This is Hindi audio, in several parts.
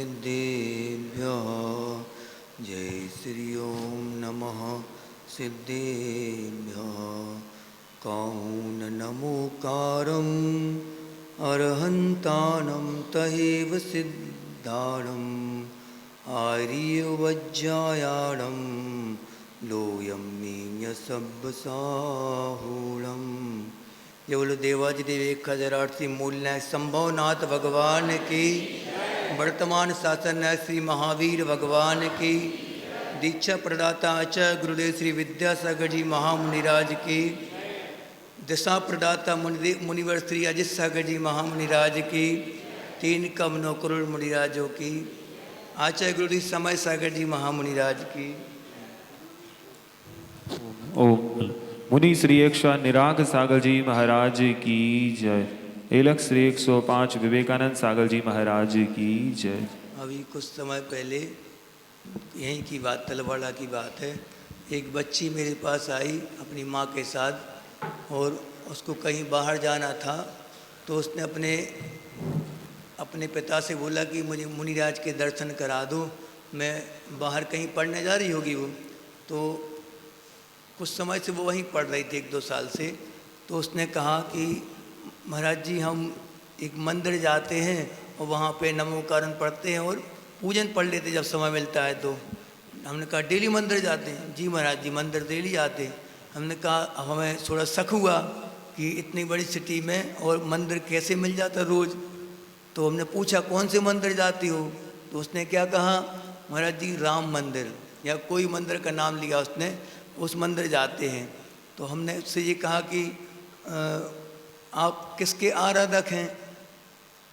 सिद्धेभ्यः। जय श्री ओम नमः सिद्धेभ्यः। कौननमोकारम् अर्हन्तानं तहेव सिद्धाणम् आर्यवज्रायाणं लोयं मीन्यसब्बसाहूणम्। जय बोलो देवाधिदेव 1008 मूलनायक संभवनाथ भगवान की। वर्तमान शासन श्री महावीर भगवान की। दीक्षा प्रदाता आचार्य गुरुदेव श्री विद्यासागर जी महामुनिराज की। दिशा प्रदाता मुनिवर श्री अजित सागर जी महामुनिराज की। 3 कमनों करोड़ मुनिराजों की। आचार्य गुरुदेव समय सागर जी महामुनिराज की। ओम मुनि श्री 108 निराग सागर जी महाराज की जय। एलक श्री 105 विवेकानंद सागर जी महाराज की जय। अभी कुछ समय पहले यहीं की बात, तलवाड़ा की बात है। एक बच्ची मेरे पास आई अपनी माँ के साथ और उसको कहीं बाहर जाना था, तो उसने अपने पिता से बोला कि मुझे मुनिराज के दर्शन करा दो। मैं बाहर कहीं पढ़ने जा रही होगी वो, तो कुछ समय से वो वहीं पढ़ रही थी 1-2 साल से। तो उसने कहा कि महाराज जी हम एक मंदिर जाते हैं और वहाँ पे नमोकारण पढ़ते हैं और पूजन पढ़ लेते जब समय मिलता है। तो हमने कहा डेली मंदिर जाते हैं? जी महाराज जी मंदिर डेली आते हैं। हमने कहा अब हमें थोड़ा शक हुआ कि इतनी बड़ी सिटी में और मंदिर कैसे मिल जाता रोज़। तो हमने पूछा कौन से मंदिर जाती हो? तो उसने क्या कहा, महाराज जी राम मंदिर या कोई मंदिर का नाम लिया उसने, उस मंदिर जाते हैं। तो हमने उससे ये कहा कि आप किसके आराधक हैं?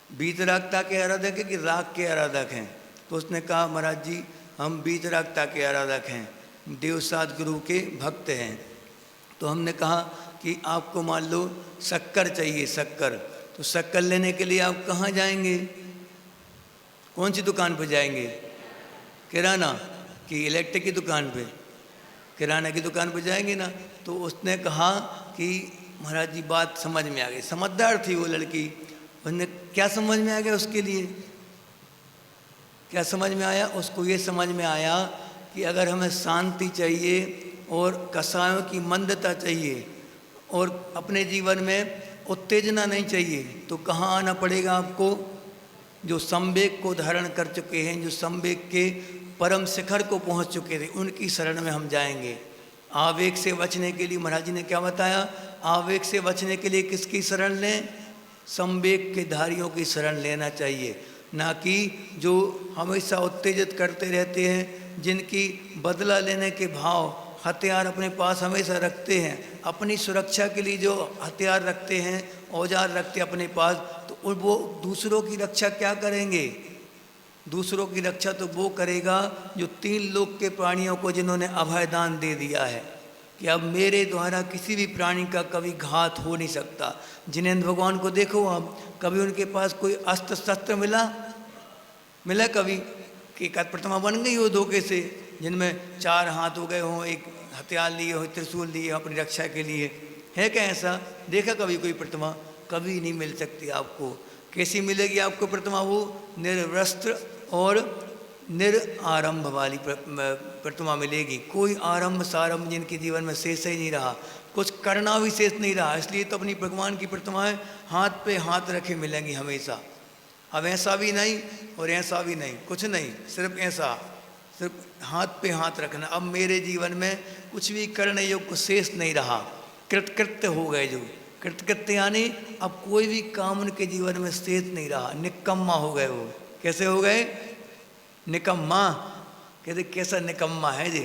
वीतरागता के आराधक हैं कि राग के आराधक हैं? तो उसने कहा महाराज जी हम वीतरागता के आराधक हैं, देवसाद गुरु के भक्त हैं। तो हमने कहा कि आपको मान लो शक्कर चाहिए, शक्कर, तो शक्कर लेने के लिए आप कहाँ जाएंगे? कौन सी दुकान पर जाएंगे? किराना कि इलेक्ट्रिक की दुकान पे? किराना की दुकान पर जाएंगे ना। तो उसने कहा कि महाराज जी बात समझ में आ गई। समझदार थी वो लड़की। उसने क्या समझ में आ गया उसके लिए? क्या समझ में आया उसको? ये समझ में आया कि अगर हमें शांति चाहिए और कसायों की मंदता चाहिए और अपने जीवन में उत्तेजना नहीं चाहिए, तो कहाँ आना पड़ेगा आपको? जो संवेग को धारण कर चुके हैं, जो संवेग के परम शिखर को पहुंच चुके थे, उनकी शरण में हम जाएंगे। आवेग से बचने के लिए महाराज जी ने क्या बताया? आवेग से बचने के लिए किसकी शरण लें? संवेग के धारियों की शरण लेना चाहिए, ना कि जो हमेशा उत्तेजित करते रहते हैं, जिनकी बदला लेने के भाव हथियार अपने पास हमेशा रखते हैं, अपनी सुरक्षा के लिए जो हथियार रखते हैं, औजार रखते हैं अपने पास, तो वो दूसरों की रक्षा क्या करेंगे? दूसरों की रक्षा तो वो करेगा जो 3 लोक के प्राणियों को जिन्होंने अभयदान दे दिया है कि अब मेरे द्वारा किसी भी प्राणी का कभी घात हो नहीं सकता। जिनेंद्र भगवान को देखो आप, कभी उनके पास कोई अस्त्र शस्त्र मिला कभी? कि एक प्रतिमा बन गई हो धोखे से, जिनमें 4 हाथ हो गए हों, एक हथियार लिए हो, त्रिशूल लिए अपनी रक्षा के लिए? है क्या ऐसा? देखा कभी कोई प्रतिमा? कभी नहीं मिल सकती आपको। कैसी मिलेगी आपको प्रतिमा? वो निर्वस्त्र और निरारंभ वाली प्रतिमा मिलेगी। कोई आरंभ सारंभ जिनके जीवन में शेष ही नहीं रहा, कुछ करना भी शेष नहीं रहा। इसलिए तो अपनी भगवान की प्रतिमाएं हाथ पे हाथ रखे मिलेंगी हमेशा। अब ऐसा भी नहीं और ऐसा भी नहीं, कुछ नहीं, सिर्फ ऐसा, सिर्फ हाथ पे हाथ रखना। अब मेरे जीवन में कुछ भी करने योग्य शेष नहीं रहा, कृतकृत्य हो गए। जो कृतकृत्य यानी अब कोई भी काम उनके जीवन में शेष नहीं रहा, निकम्मा हो गए वो। कैसे हो गए? निकम्मा। कहते कैसा निकम्मा है जी?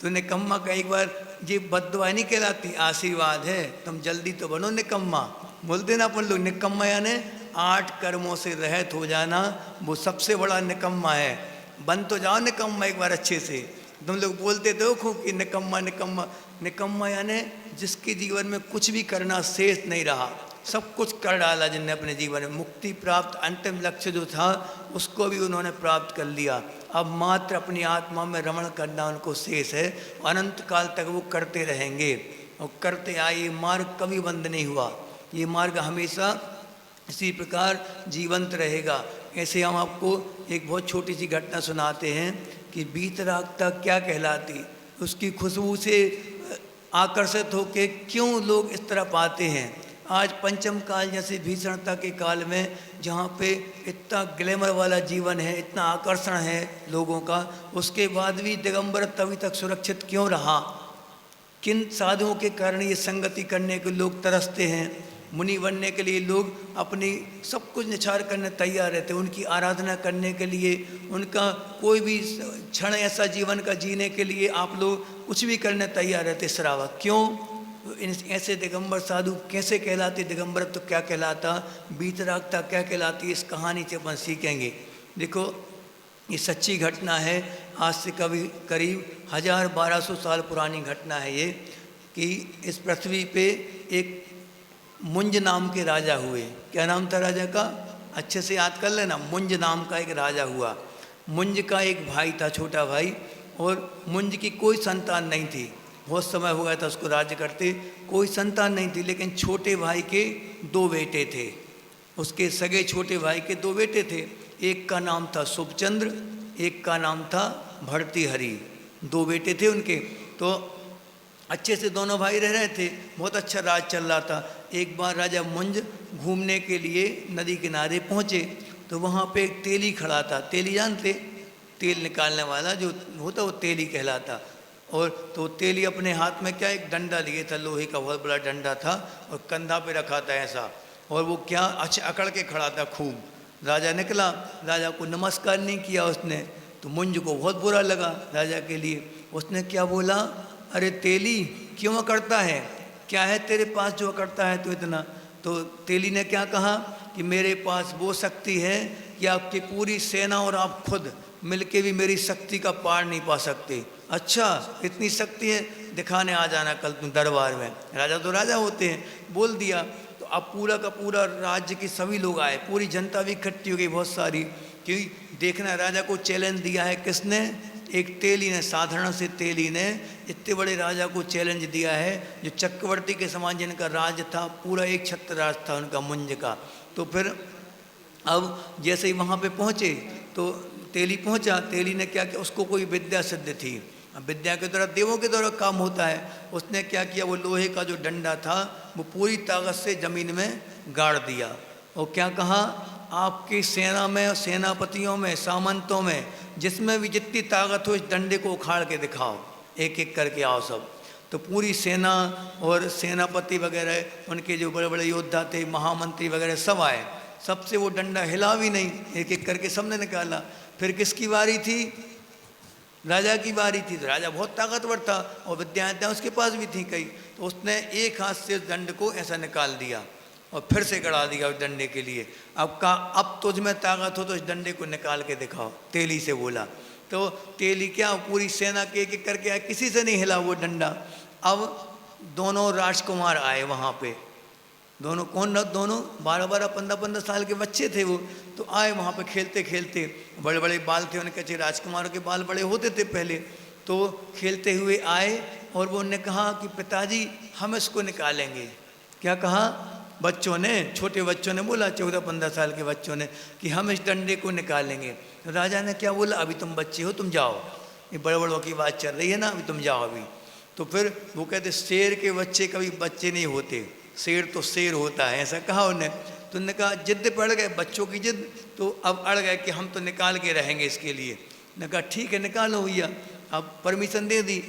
तो निकम्मा का एक बार ये बद्दुआ नहीं कहलाती, आशीर्वाद है, तुम जल्दी तो बनो निकम्मा। बोलते ना अपन लोग, निकम्मा यानी 8 कर्मों से रहित हो जाना, वो सबसे बड़ा निकम्मा है। बन तो जाओ निकम्मा एक बार अच्छे से। तुम लोग बोलते तो खूब कि निकम्मा निकम्मा। निकम्मा यानी जिसके जीवन में कुछ भी करना शेष नहीं रहा, सब कुछ कर डाला जिनने अपने जीवन में। मुक्ति प्राप्त अंतिम लक्ष्य जो था उसको भी उन्होंने प्राप्त कर लिया। अब मात्र अपनी आत्मा में रमण करना उनको शेष है। अनंत काल तक वो करते रहेंगे और करते आए। ये मार्ग कभी बंद नहीं हुआ, ये मार्ग हमेशा इसी प्रकार जीवंत रहेगा। ऐसे हम आपको एक बहुत छोटी सी घटना सुनाते हैं कि वीतरागता क्या कहलाती, उसकी खुशबू से आकर्षित होकर क्यों लोग इस तरफ आते हैं। आज पंचम काल जैसे भीषणता के काल में जहाँ पे इतना ग्लैमर वाला जीवन है, इतना आकर्षण है लोगों का, उसके बाद भी दिगंबर तभी तक सुरक्षित क्यों रहा? किन साधुओं के कारण ये संगति करने के लोग तरसते हैं? मुनि बनने के लिए लोग अपनी सब कुछ निछार करने तैयार रहते, उनकी आराधना करने के लिए, उनका कोई भी क्षण ऐसा जीवन का जीने के लिए आप लोग कुछ भी करने तैयार रहते। श्रावक क्यों? ऐसे दिगंबर साधु कैसे कहलाते? दिगंबर तो क्या कहलाता, वीतरागता क्या कहलाती, इस कहानी से अपन सीखेंगे। देखो ये सच्ची घटना है, आज से करीब 1200 साल पुरानी घटना है ये, कि इस पृथ्वी पे एक मुंज नाम के राजा हुए। क्या नाम था राजा का? अच्छे से याद कर लेना। मुंज नाम का एक राजा हुआ। मुंज का एक भाई था, छोटा भाई, और मुंज की कोई संतान नहीं थी। बहुत समय हो गया था उसको राज्य करते, कोई संतान नहीं थी। लेकिन छोटे भाई के 2 बेटे थे, उसके सगे छोटे भाई के 2 बेटे थे। एक का नाम था शुभचंद्र, एक का नाम था भर्तृहरि। 2 बेटे थे उनके। तो अच्छे से दोनों भाई रह रहे थे, बहुत अच्छा राज चल रहा था। एक बार राजा मुंज घूमने के लिए नदी किनारे पहुँचे, तो वहाँ पे एक तेली खड़ा था। तेली जानते? तेल निकालने वाला जो होता वो तेली कहलाता। और तो तेली अपने हाथ में क्या एक डंडा लिए था, लोहे का बहुत बड़ा डंडा था, और कंधा पे रखा था ऐसा, और वो क्या अच्छा अकड़ के खड़ा था खूब। राजा निकला, राजा को नमस्कार नहीं किया उसने, तो मुंज को बहुत बुरा लगा राजा के लिए। उसने क्या बोला, अरे तेली क्यों अकड़ता है, क्या है तेरे पास जो अकड़ता है तो इतना? तो तेली ने क्या कहा कि मेरे पास वो शक्ति है कि आपकी पूरी सेना और आप खुद मिलके भी मेरी शक्ति का पार नहीं पा सकते। अच्छा इतनी शक्ति है, दिखाने आ जाना कल तुम दरबार में। राजा तो राजा होते हैं, बोल दिया। तो अब पूरा का पूरा राज्य के सभी लोग आए, पूरी जनता भी इकट्ठी हो गई बहुत सारी, क्योंकि देखना राजा को चैलेंज दिया है किसने? एक तेली ने, साधारण से तेली ने इतने बड़े राजा को चैलेंज दिया है, जो चक्रवर्ती के समान जिनका राज था, पूरा एक छत्र राज था उनका मुंज का। तो फिर अब जैसे ही वहाँ पे पहुँचे तो तेली पहुँचा, तेली ने क्या किया, उसको कोई विद्या सिद्ध थी। अब विद्या के द्वारा देवों के द्वारा काम होता है। उसने क्या किया, वो लोहे का जो डंडा था वो पूरी ताकत से जमीन में गाड़ दिया, और क्या कहा, आपकी सेना में और सेनापतियों में, सामंतों में, जिसमें भी जितनी ताकत हो इस डंडे को उखाड़ के दिखाओ, एक एक करके आओ सब। तो पूरी सेना और सेनापति वगैरह, उनके जो बड़े बड़े योद्धा थे, महामंत्री वगैरह सब आए। सबसे वो डंडा हिला भी नहीं, एक एक करके सबने निकाला। फिर किसकी बारी थी? राजा की बारी थी। तो राजा बहुत ताकतवर था और विद्याएं उसके पास भी थी कई। तो उसने एक हाथ से उस दंड को ऐसा निकाल दिया और फिर से गड़ा दिया उस डंडे के लिए। अब कहा, अब तुझ में ताकत हो तो इस डंडे को निकाल के दिखाओ, तेली से बोला। तो तेली क्या पूरी सेना के एक एक करके आए, किसी से नहीं हिला वो डंडा। अब दोनों राजकुमार आए वहाँ पे, दोनों कौन न, दोनों 12-12, 15-15 साल के बच्चे थे वो। तो आए वहाँ पे खेलते खेलते, बड़े बड़े बाल थे उनके, अच्छे राजकुमारों के बाल बड़े होते थे पहले। तो खेलते हुए आए और वो उन्होंने कहा कि पिताजी हम इसको निकालेंगे। क्या कहा? बच्चों ने, छोटे बच्चों ने बोला, 14-15 साल के बच्चों ने, कि हम इस डंडे को निकालेंगे। तो राजा ने क्या बोला, अभी तुम बच्चे हो, तुम जाओ, ये बड़े बड़ों की बात चल रही है ना, अभी तुम जाओ अभी। तो फिर वो कहते शेर के बच्चे कभी बच्चे नहीं होते, शेर तो शेर होता है, ऐसा कहा उन्हें। तो उन्होंने कहा, जिद पड़ गए बच्चों की जिद, तो अब अड़ गए कि हम तो निकाल के रहेंगे इसके लिए। ने कहा ठीक है निकालो भैया, अब परमिशन दे दी।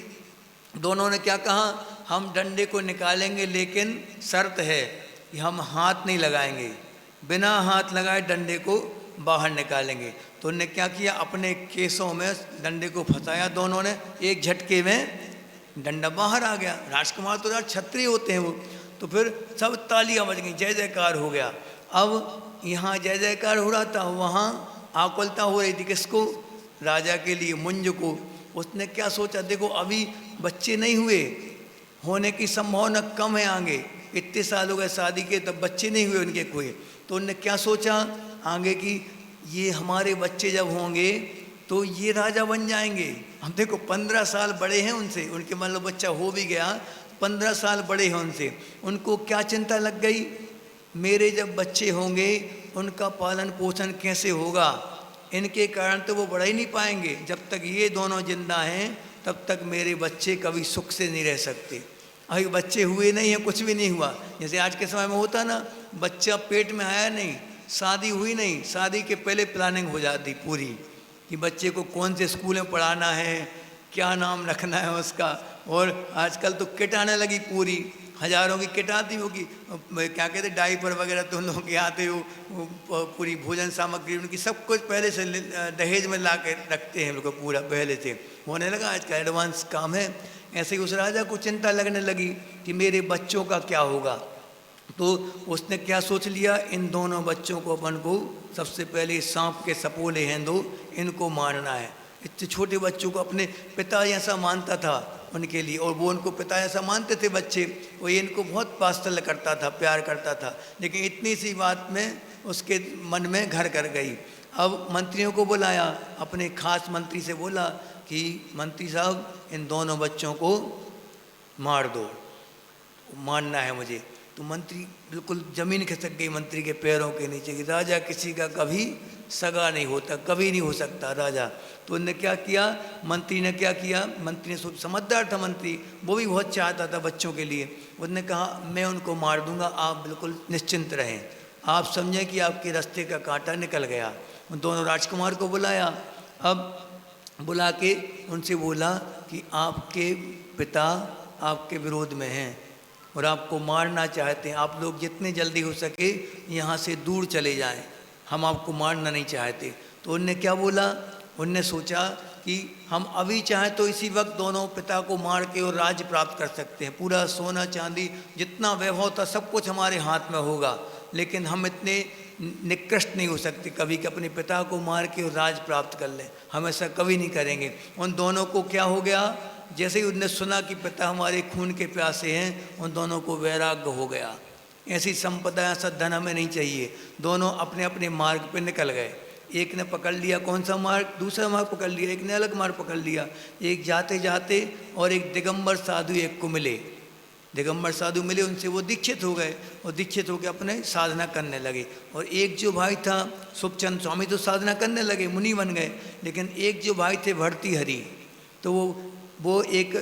दोनों ने क्या कहा, हम डंडे को निकालेंगे लेकिन शर्त है कि हम हाथ नहीं लगाएंगे, बिना हाथ लगाए डंडे को बाहर निकालेंगे। तो उन्होंने क्या किया, अपने केसों में डंडे को फंसाया दोनों ने, एक झटके में डंडा बाहर आ गया। राजकुमार तो यार क्षत्रिय होते हैं वो। तो फिर सब तालियां बज गई, जय जयकार हो गया। अब यहाँ जय जयकार हो रहा था, वहाँ आकुलता हो रही थी किसको? राजा के लिए, मुंज को। उसने क्या सोचा, देखो अभी बच्चे नहीं हुए, होने की संभावना कम है आगे, इतने साल हो गए शादी के तब बच्चे नहीं हुए उनके कोई। तो उनने क्या सोचा आगे कि ये हमारे बच्चे जब होंगे तो ये राजा बन जाएंगे। हम देखो 15 साल बड़े हैं उनसे, उनके मान लो बच्चा हो भी गया, 15 साल बड़े हैं उनसे। उनको क्या चिंता लग गई, मेरे जब बच्चे होंगे उनका पालन पोषण कैसे होगा? इनके कारण तो वो बढ़ ही नहीं पाएंगे। जब तक ये दोनों जिंदा हैं तब तक मेरे बच्चे कभी सुख से नहीं रह सकते। अभी बच्चे हुए नहीं हैं, कुछ भी नहीं हुआ। जैसे आज के समय में होता ना, बच्चा पेट में आया नहीं, शादी हुई नहीं, शादी के पहले प्लानिंग हो जाती पूरी कि बच्चे को कौन से स्कूल में पढ़ाना है, क्या नाम रखना है उसका। और आजकल तो किट आने लगी, पूरी हज़ारों की किट आती होगी। क्या कहते, डायपर वगैरह तो उन लोगों के आते हो, पूरी भोजन सामग्री उनकी सब कुछ पहले से दहेज में ला के रखते हैं लोग, पूरा पहले से होने लगा। आज का एडवांस काम है। ऐसे ही उस राजा को चिंता लगने लगी कि मेरे बच्चों का क्या होगा। तो उसने क्या सोच लिया, इन दोनों बच्चों को अपन को सबसे पहले सांप के सपोले हैं दो, इनको मारना है। इतने छोटे बच्चों को अपने पिता जैसा मानता था उनके लिए, और वो उनको पिता जैसा मानते थे बच्चे। वो इनको बहुत वात्सल्य करता था, प्यार करता था। लेकिन इतनी सी बात में उसके मन में घर कर गई। अब मंत्रियों को बुलाया, अपने खास मंत्री से बोला कि मंत्री साहब, इन दोनों बच्चों को मार दो, मानना है मुझे। तो मंत्री बिल्कुल ज़मीन खिसक गई मंत्री के पैरों के नीचे कि राजा किसी का कभी सगा नहीं होता, कभी नहीं हो सकता राजा। तो उनने क्या किया, मंत्री ने क्या किया, मंत्री ने समझदार था मंत्री, वो भी बहुत चाहता था बच्चों के लिए। उसने कहा मैं उनको मार दूंगा, आप बिल्कुल निश्चिंत रहें, आप समझें कि आपके रास्ते का कांटा निकल गया। उन दोनों राजकुमार को बुलाया। अब बुला के उनसे बोला कि आपके पिता आपके विरोध में हैं और आपको मारना चाहते हैं। आप लोग जितने जल्दी हो सके यहाँ से दूर चले जाएं, हम आपको मारना नहीं चाहते। तो उनने क्या बोला, उनने सोचा कि हम अभी चाहें तो इसी वक्त दोनों पिता को मार के और राज्य प्राप्त कर सकते हैं, पूरा सोना चांदी जितना वैभव था सब कुछ हमारे हाथ में होगा। लेकिन हम इतने निकृष्ट नहीं हो सकते कभी कि अपने पिता को मार के और राज प्राप्त कर लें, हम ऐसा कभी नहीं करेंगे। उन दोनों को क्या हो गया, जैसे ही उनने सुना कि पिता हमारे खून के प्यासे हैं, उन दोनों को वैराग्य हो गया। ऐसी संपदा, ऐसा धन हमें नहीं चाहिए। दोनों अपने अपने मार्ग पर निकल गए। एक ने पकड़ लिया कौन सा मार्ग, दूसरा मार्ग पकड़ लिया, एक ने अलग मार्ग पकड़ लिया। एक जाते जाते और एक दिगंबर साधु एक को मिले, दिगंबर साधु मिले, उनसे वो दीक्षित हो गए और दीक्षित होकर अपने साधना करने लगे। और एक जो भाई था सुखचंद स्वामी तो साधना करने लगे, मुनि बन गए। लेकिन एक जो भाई थे भर्तृहरि, तो वो एक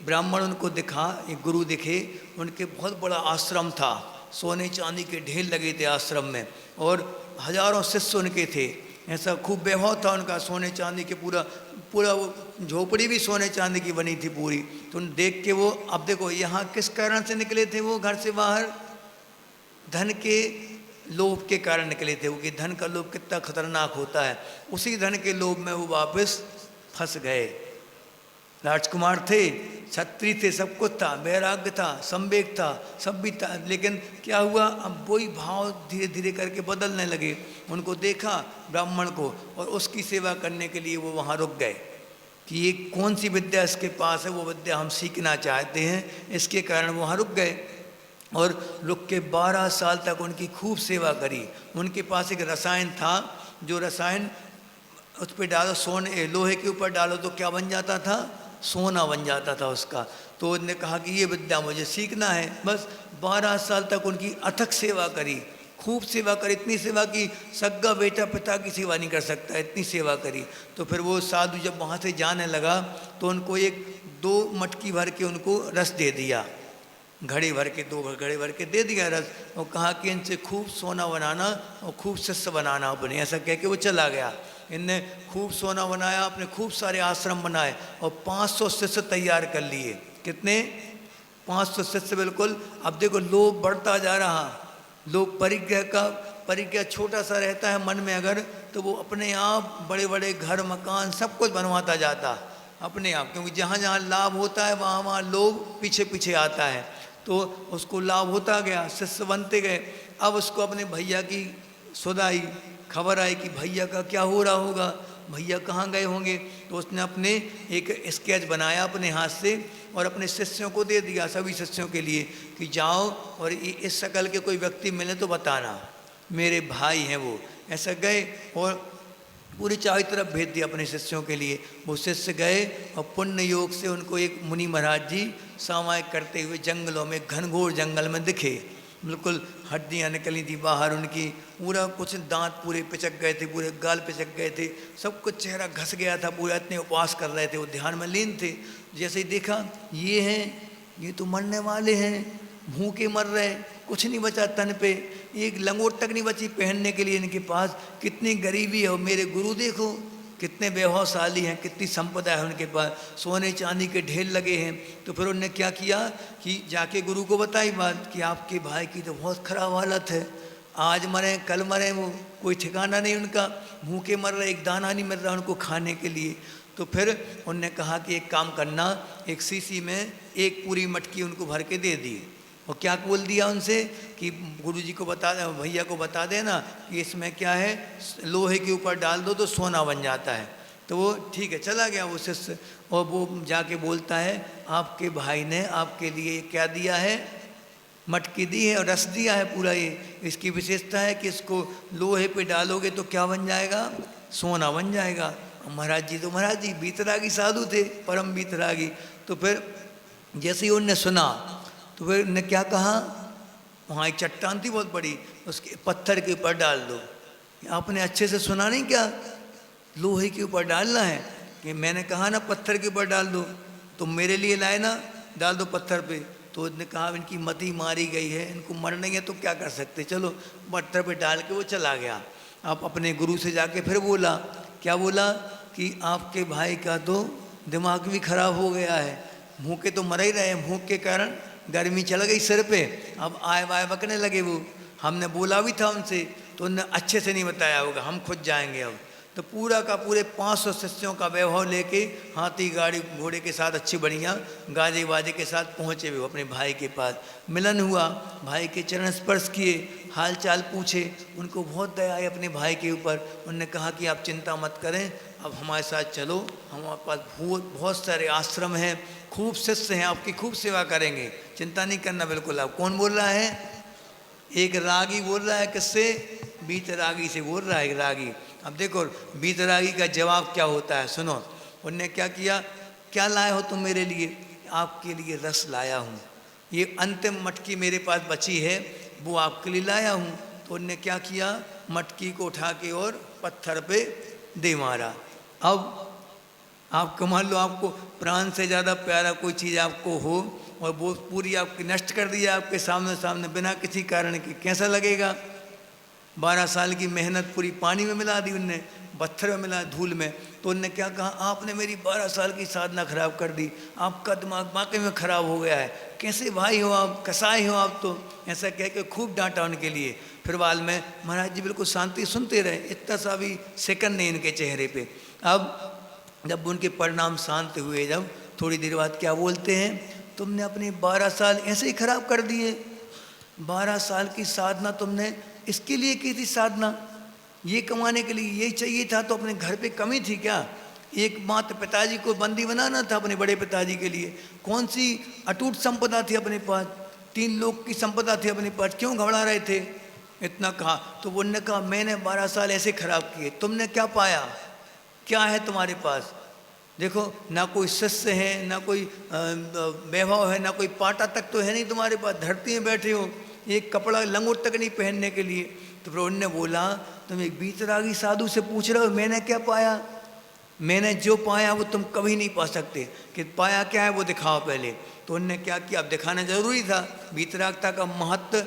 ब्राह्मण उनको दिखा, एक गुरु दिखे, उनके बहुत बड़ा आश्रम था, सोने चांदी के ढेर लगे थे आश्रम में और हजारों शिष्य उनके थे। ऐसा खूब वैभव था उनका, सोने चांदी के पूरा वो झोपड़ी भी सोने चांदी की बनी थी पूरी। तो देख के वो, अब देखो यहाँ किस कारण से निकले थे वो घर से बाहर, धन के लोभ के कारण निकले थे। वो कि धन का लोभ कितना खतरनाक होता है, उसी धन के लोभ में वो वापस फंस गए। राजकुमार थे, छत्री थे, सब कुछ था, वैराग्य था, संवेग था, सब भी था। लेकिन क्या हुआ, अब वही भाव धीरे धीरे करके बदलने लगे। उनको देखा ब्राह्मण को और उसकी सेवा करने के लिए वो वहाँ रुक गए कि ये कौन सी विद्या इसके पास है, वो विद्या हम सीखना चाहते हैं। इसके कारण वहाँ रुक गए और रुक के 12 साल तक उनकी खूब सेवा करी। उनके पास एक रसायन था, जो रसायन उस पर डालो, सोने लोहे के ऊपर डालो तो क्या बन जाता था, सोना बन जाता था उसका। तो उन्होंने कहा कि ये विद्या मुझे सीखना है। बस 12 साल तक उनकी अथक सेवा करी, खूब सेवा करी, इतनी सेवा की सग्गा बेटा पिता की सेवा नहीं कर सकता, इतनी सेवा करी। तो फिर वो साधु जब वहाँ से जाने लगा तो उनको 2 मटकी भर के उनको रस दे दिया, घड़े भर के, 2 घड़े भर के दे दिया रस, और कहा कि इनसे खूब सोना बनाना और खूब शिष्य बनाना अपने। ऐसा कह के वो चला गया। इनने खूब सोना बनाया, अपने खूब सारे आश्रम बनाए और 500 शिष्य तैयार कर लिए। कितने, 500 शिष्य बिल्कुल। अब देखो लोभ बढ़ता जा रहा, लोग परिग्रह छोटा सा रहता है मन में अगर, तो वो अपने आप बड़े बड़े घर मकान सब कुछ बनवाता जाता अपने आप, क्योंकि जहाँ जहाँ लाभ होता है वहाँ वहाँ लोभ पीछे पीछे आता है। तो उसको लाभ होता गया, शिष्य बनते गए। अब उसको अपने भैया की सुधाई, खबर आई कि भैया का क्या हो रहा होगा, भैया कहाँ गए होंगे। तो उसने अपने एक स्केच बनाया अपने हाथ से और अपने शिष्यों को दे दिया, सभी शिष्यों के लिए, कि जाओ और इस शकल के कोई व्यक्ति मिले तो बताना, मेरे भाई हैं वो। ऐसा गए और पूरी चारों तरफ भेज दिया अपने शिष्यों के लिए। वो शिष्य गए और पुण्य योग से उनको एक मुनि महाराज जी सामायिक करते हुए जंगलों में, घनघोर जंगल में दिखे। बिल्कुल हड्डियाँ निकली थी बाहर उनकी, पूरा कुछ दांत पूरे पिचक गए थे, पूरे गाल पिचक गए थे, सब कुछ चेहरा घस गया था पूरा, इतने उपवास कर रहे थे, वो ध्यान में लीन थे। जैसे ही देखा ये हैं, ये तो मरने वाले हैं, भूखे मर रहे, कुछ नहीं बचा तन पे, एक लंगोट तक नहीं बची पहनने के लिए इनके पास, कितनी गरीबी है। और मेरे गुरु देखो कितने वैभवशाली हैं, कितनी संपदा है उनके पास, सोने चांदी के ढेर लगे हैं। तो फिर उन्होंने क्या किया कि जाके गुरु को बताई बात कि आपके भाई की तो बहुत खराब हालत है, आज मरे कल मरे, वो कोई ठिकाना नहीं उनका, भूखे मर रहे, एक दाना नहीं मिल रहा उनको खाने के लिए। तो फिर उनने कहा कि एक काम करना, एक शीशी में एक पूरी मटकी उनको भर के दे दी। और क्या बोल दिया उनसे कि गुरुजी को बता दे, भैया को बता देना कि इसमें क्या है, लोहे के ऊपर डाल दो तो सोना बन जाता है। तो वो ठीक है चला गया वो शिष्य, और वो जाके बोलता है आपके भाई ने आपके लिए क्या दिया है, मटकी दी है और रस दिया है पूरा। ये इसकी विशेषता है कि इसको लोहे पे डालोगे तो क्या बन जाएगा, सोना बन जाएगा। महाराज जी बीतरागी साधु थे, परम बीतरागी। तो फिर जैसे ही उनने सुना तो फिर उनने क्या कहा, वहाँ एक चट्टान थी बहुत बड़ी, उसके पत्थर के ऊपर डाल दो। आपने अच्छे से सुना नहीं क्या, लोहे के ऊपर डालना है, कि मैंने कहा ना पत्थर के ऊपर डाल दो, तुम मेरे लिए लाए ना, डाल दो पत्थर पे। तो उसने कहा इनकी मति मारी गई है, इनको मरने है तो क्या कर सकते, चलो पत्थर पे डाल के वो चला गया। आप अपने गुरु से जाके फिर बोला, क्या बोला कि आपके भाई का तो दिमाग भी खराब हो गया है, भूखे तो मर ही रहे हैं, भूख के कारण गर्मी चल गई सिर पे, अब आए वाय बकने लगे। वो हमने बोला भी था उनसे, तो उन्होंने अच्छे से नहीं बताया होगा, हम खुद जाएंगे अब। तो पूरा का पूरे 500 शिष्यों का वैभव लेके हाथी गाड़ी घोड़े के साथ अच्छी बढ़िया गाजे बाजे के साथ पहुँचे वो अपने भाई के पास। मिलन हुआ, भाई के चरण स्पर्श किए, हाल चाल पूछे, उनको बहुत दया आई अपने भाई के ऊपर। उनने कहा कि आप चिंता मत करें, अब हमारे साथ चलो, हमारे पास बहुत सारे आश्रम हैं, खूब शिष्य हैं, आपकी खूब सेवा करेंगे, चिंता नहीं करना बिल्कुल। आप कौन बोल रहा है, एक रागी बोल रहा है, किससे, बीतरागी से बोल रहा है एक रागी। अब देखो बीतरागी का जवाब क्या होता है, सुनो। उनने क्या किया, क्या लाए हो तुम मेरे लिए, आपके लिए रस लाया हूँ, ये अंतिम मटकी मेरे पास बची है वो आपके लिए लाया हूँ। तो उनने क्या किया, मटकी को उठा के और पत्थर पे दे मारा। अब आपको मान लो आपको प्राण से ज़्यादा प्यारा कोई चीज़ आपको हो और वो पूरी आपकी नष्ट कर दिया आपके सामने बिना किसी कारण के, कैसा लगेगा। 12 साल की मेहनत पूरी पानी में मिला दी उनने, पत्थर में मिला, धूल में। तो उनने क्या कहा, आपने मेरी 12 साल की साधना खराब कर दी, आपका दिमाग वाकई में खराब हो गया है, कैसे भाई हो आप, कसाई हो आप। तो ऐसा कह के खूब डांटा उनके लिए। फिर बाद में महाराज जी बिल्कुल शांति सुनते रहे, इतना सा भी सेकंड नहीं इनके चेहरे पे। अब जब उनके परिणाम शांत हुए, जब थोड़ी देर बाद क्या बोलते हैं, तुमने अपने 12 साल ऐसे ही खराब कर दिए, 12 साल की साधना तुमने इसके लिए की थी, साधना ये कमाने के लिए, ये चाहिए था, तो अपने घर पे कमी थी क्या, एक मात्र पिताजी को बंदी बनाना था अपने बड़े पिताजी के लिए, कौन सी अटूट संपदा थी अपने पास, 3 लोग की संपदा थी अपने पास, क्यों घबरा रहे थे, इतना कहा। तो उन्होंने कहा मैंने 12 साल ऐसे खराब किए, तुमने क्या पाया, क्या है तुम्हारे पास, देखो ना कोई शिष्य है, ना कोई वैभव है, ना कोई पाटा तक तो है नहीं तुम्हारे पास, धरती में बैठे हो, एक कपड़ा लंगोट तक नहीं पहनने के लिए। तो फिर उन्होंने बोला तुम एक बीतरागी साधु से पूछ रहे हो मैंने क्या पाया, मैंने जो पाया वो तुम कभी नहीं पा सकते, कि पाया क्या है वो दिखाओ पहले। तो उन्होंने क्या किया, अब दिखाना जरूरी था, बीतरागता का महत्व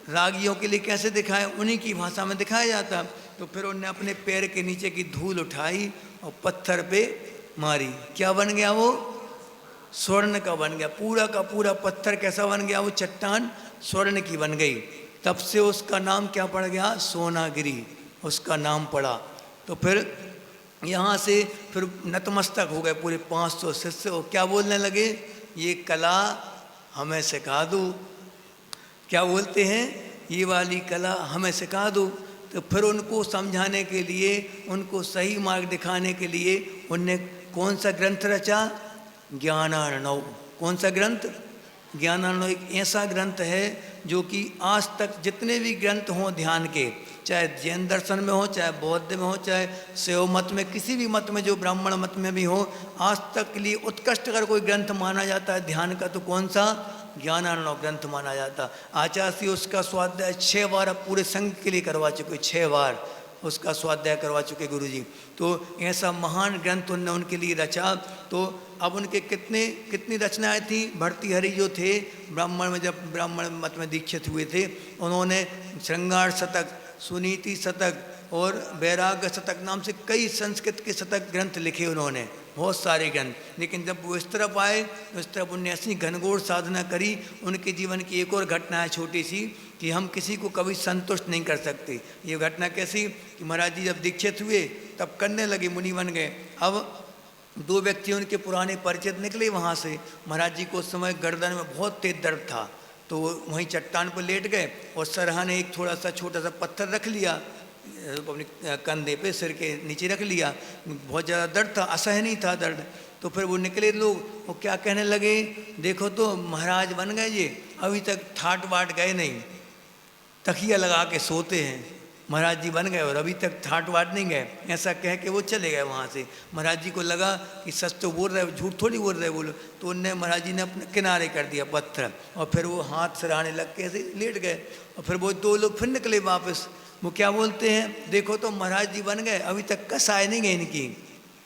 रागियों के लिए कैसे दिखाएं, उन्हीं की भाषा में दिखाया जाता। तो फिर उन्होंने अपने पैर के नीचे की धूल उठाई और पत्थर पे मारी, क्या बन गया वो, स्वर्ण का बन गया, पूरा का पूरा पत्थर कैसा बन गया, वो चट्टान स्वर्ण की बन गई। तब से उसका नाम क्या पड़ गया, सोनागिरी उसका नाम पड़ा। तो फिर यहाँ से फिर नतमस्तक हो गए पूरे 500 शिष्य, और क्या बोलने लगे, ये कला हमें सिखा दो, क्या बोलते हैं, ये वाली कला हमें सिखा दो। तो फिर उनको समझाने के लिए, उनको सही मार्ग दिखाने के लिए उनने कौन सा ग्रंथ रचा, ज्ञानार्णव। कौन सा ग्रंथ, ज्ञानार्णव एक ऐसा ग्रंथ है जो कि आज तक जितने भी ग्रंथ हों ध्यान के, चाहे जैन दर्शन में हो, चाहे बौद्ध में हो, चाहे शैव मत में, किसी भी मत में, जो ब्राह्मण मत में भी हो, आज तक के लिए उत्कृष्ट अगर कोई ग्रंथ माना जाता है ध्यान का, तो कौन सा, ज्ञानार्णव ग्रंथ माना जाता। आचार्य श्री उसका स्वाध्याय 6 बार अब पूरे संघ के लिए करवा चुके, 6 बार उसका स्वाध्याय करवा चुके गुरु जी। तो ऐसा महान ग्रंथ उनने उनके लिए रचा। तो अब उनके कितनी रचनाएं थी। भर्तृहरि जो थे ब्राह्मण में, जब ब्राह्मण मत में दीक्षित हुए थे, उन्होंने श्रृंगार शतक, सुनीति शतक और वैराग्य शतक नाम से कई संस्कृत के शतक ग्रंथ लिखे उन्होंने, बहुत सारे ग्रंथ। लेकिन जब वो इस तरफ आए तो इस तरफ उनने ऐसी घनघोर साधना करी। उनके जीवन की एक और घटना है छोटी सी, कि हम किसी को कभी संतुष्ट नहीं कर सकते। ये घटना कैसी कि महाराज जी जब दीक्षित हुए तब करने लगे, मुनि बन गए। अब 2 व्यक्ति उनके पुराने परिचित निकले वहाँ से। महाराज जी को उस समय गर्दन में बहुत तेज दर्द था, तो वो वहीं चट्टान पर लेट गए और सरहा ने एक थोड़ा सा छोटा सा पत्थर रख लिया अपने कंधे पे, सिर के नीचे रख लिया। बहुत ज़्यादा दर्द था, असहनीय था दर्द। तो फिर वो निकले लोग, वो क्या कहने लगे, देखो तो महाराज बन गए ये, अभी तक ठाट बाट गए नहीं, तकिया लगा के सोते हैं। महाराज जी बन गए और अभी तक ठाट वाट नहीं गए। ऐसा कह के वो चले गए वहाँ से। महाराज जी को लगा कि सच तो बोल रहे, झूठ थोड़ी बोल रहे बोलो। तो उनने महाराज जी ने अपने किनारे कर दिया पत्थर, और फिर वो हाथ सराहने लग के ऐसे लेट गए। और फिर वो 2 लोग फिर निकले वापस। वो क्या बोलते हैं, देखो तो महाराज जी बन गए, अभी तक कस आए नहीं गए इनकी,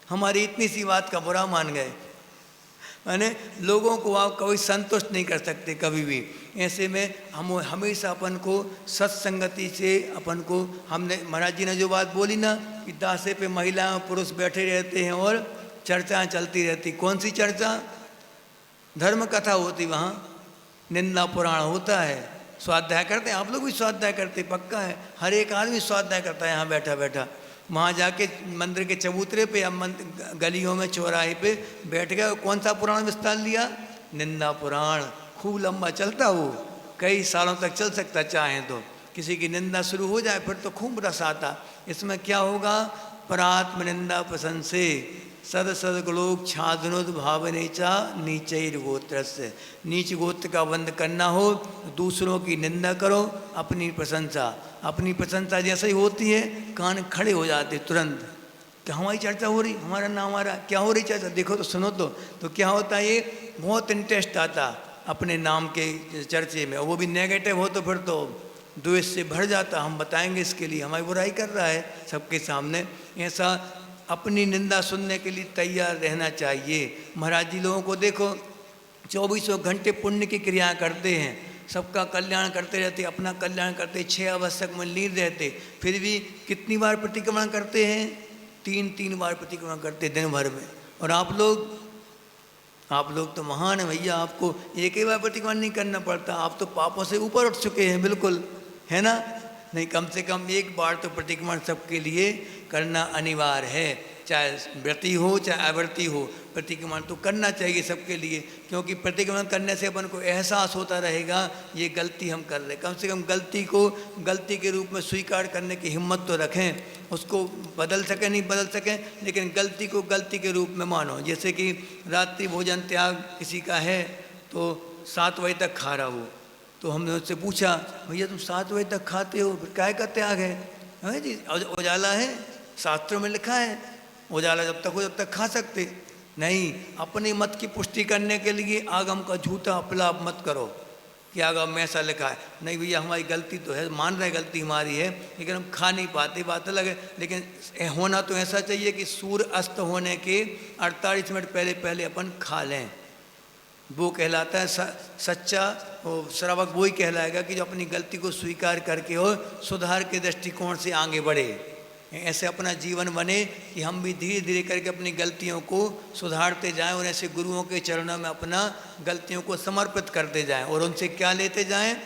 हमारी इतनी सी बात का बुरा मान गए। यानी लोगों को आप कभी संतुष्ट नहीं कर सकते कभी भी। ऐसे में हम हमेशा अपन को सत्संगति से अपन को, हमने महाराज जी ने जो बात बोली ना कि दासे पे महिलाएं पुरुष बैठे रहते हैं और चर्चाएं चलती रहती। कौन सी चर्चा? धर्म कथा होती वहाँ, निंदा पुराण होता है, स्वाध्याय करते हैं। आप लोग भी स्वाध्याय करते, पक्का है, हर एक आदमी स्वाध्याय करता है यहाँ बैठा बैठा। वहाँ जाके मंदिर के चबूतरे पे या गलियों में चौराहे पे बैठ गए, कौन सा पुराण विस्तार लिया? निंदा पुराण। खूब लंबा चलता, वो कई सालों तक चल सकता चाहें तो। किसी की निंदा शुरू हो जाए फिर तो खूब रस आता। इसमें क्या होगा? परात्म निंदा प्रशंसे सद सदगलोक छादनोद भावनेचा नीचैर गोत्र से। नीच गोत्र का बंद करना हो, दूसरों की निंदा करो, अपनी प्रशंसा। अपनी प्रशंसा जैसे ही होती है कान खड़े हो जाते तुरंत, कि हमारी चर्चा हो रही, हमारा नाम आ रहा, क्या हो रही चर्चा, देखो तो सुनो तो क्या होता है, ये बहुत इंटरेस्ट आता अपने नाम के चर्चे में। और वो भी नेगेटिव हो तो फिर तो द्वेष से भर जाता, हम बताएंगे इसके लिए, हमारी बुराई कर रहा है सबके सामने। ऐसा अपनी निंदा सुनने के लिए तैयार रहना चाहिए। महाराज जी लोगों को देखो 24 घंटे पुण्य की क्रिया करते हैं, सबका कल्याण करते रहते, अपना कल्याण करते, 6 आवश्यक में लीन रहते, फिर भी कितनी बार प्रतिक्रमण करते हैं? 3 बार प्रतिक्रमण करते दिन भर में। और आप लोग तो महान है भैया, आपको एक ही बार प्रतिक्रमण नहीं करना पड़ता, आप तो पापों से ऊपर उठ चुके हैं बिल्कुल, है ना? नहीं, कम से कम एक बार तो प्रतिक्रमण सबके लिए करना अनिवार्य है, चाहे व्रती हो चाहे अव्रती हो, प्रतिक्रमण तो करना चाहिए सबके लिए। क्योंकि प्रतिक्रमण करने से अपन को एहसास होता रहेगा ये गलती हम कर रहे, कम से कम गलती को गलती के रूप में स्वीकार करने की हिम्मत तो रखें। उसको बदल सकें नहीं बदल सकें, लेकिन गलती को गलती के रूप में मानो। जैसे कि रात्रि भोजन त्याग किसी का है तो 7 बजे तक खा रहा हो, तो हमने उससे पूछा भैया तुम 7 बजे तक खाते हो, फिर काय का त्याग है जी? उजाला है, शास्त्रों में लिखा है उजाला जब तक हो जब तक खा सकते नहीं। अपनी मत की पुष्टि करने के लिए आगम का झूठा अपलाप मत करो कि आगम में ऐसा लिखा है। नहीं भैया हमारी गलती तो है, मान रहे गलती हमारी है, लेकिन हम खा नहीं पाते, बात अलग है। लेकिन होना तो ऐसा चाहिए कि सूर्य अस्त होने के 48 मिनट पहले अपन खा लें। वो कहलाता है सच्चा श्रावक, वही कहलाएगा कि जो अपनी गलती को स्वीकार करके और सुधार के दृष्टिकोण से आगे बढ़े। ऐसे अपना जीवन बने कि हम भी धीरे धीरे करके अपनी गलतियों को सुधारते जाएं और ऐसे गुरुओं के चरणों में अपना गलतियों को समर्पित करते जाएं और उनसे क्या लेते जाएं?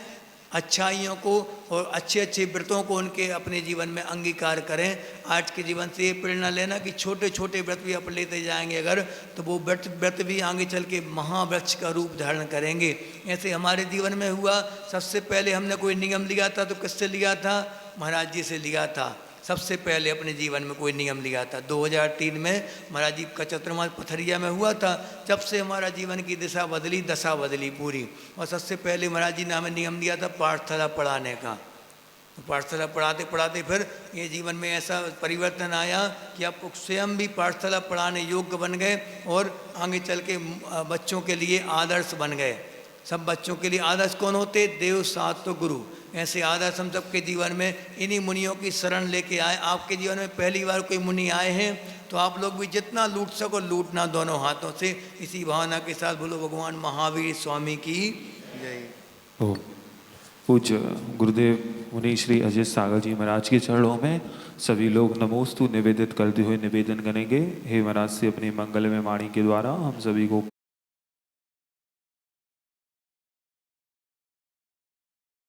अच्छाइयों को और अच्छे अच्छे व्रतों को उनके अपने जीवन में अंगीकार करें। आज के जीवन से ये प्रेरणा लेना कि छोटे छोटे व्रत भी आप लेते जाएंगे अगर, तो वो व्रत भी आगे चल के महावृक्ष का रूप धारण करेंगे। ऐसे हमारे जीवन में हुआ। सबसे पहले हमने कोई नियम लिया था तो किससे लिया था? महाराज जी से लिया था। सबसे पहले अपने जीवन में कोई नियम लिया था 2003 में महाराज जी का चतुर्मास पथरिया में हुआ था। जब से हमारा जीवन की दिशा बदली, दशा बदली पूरी। और सबसे पहले महाराज जी ने हमें नियम दिया था पाठशाला पढ़ाने का। तो पाठशाला पढ़ाते पढ़ाते फिर ये जीवन में ऐसा परिवर्तन आया कि आप स्वयं भी पाठशाला पढ़ाने योग्य बन गए और आगे चल के बच्चों के लिए आदर्श बन गए। सब बच्चों के लिए आदर्श कौन होते? देव, सात तो गुरु। ऐसे आदर्श हम सबके जीवन में इन्हीं मुनियों की शरण लेके आए। आपके जीवन में पहली बार कोई मुनि आए हैं तो आप लोग भी जितना लूट सको लूटना दोनों हाथों से। इसी भावना के साथ बोलो भगवान महावीर स्वामी की जय। ओम। पूज्य गुरुदेव मुनि श्री अजय सागर जी महाराज के चरणों में सभी लोग नमोस्तु निवेदित करते हुए निवेदन करेंगे। हे महाराज से अपनी मंगलमय वाणी के द्वारा हम सभी को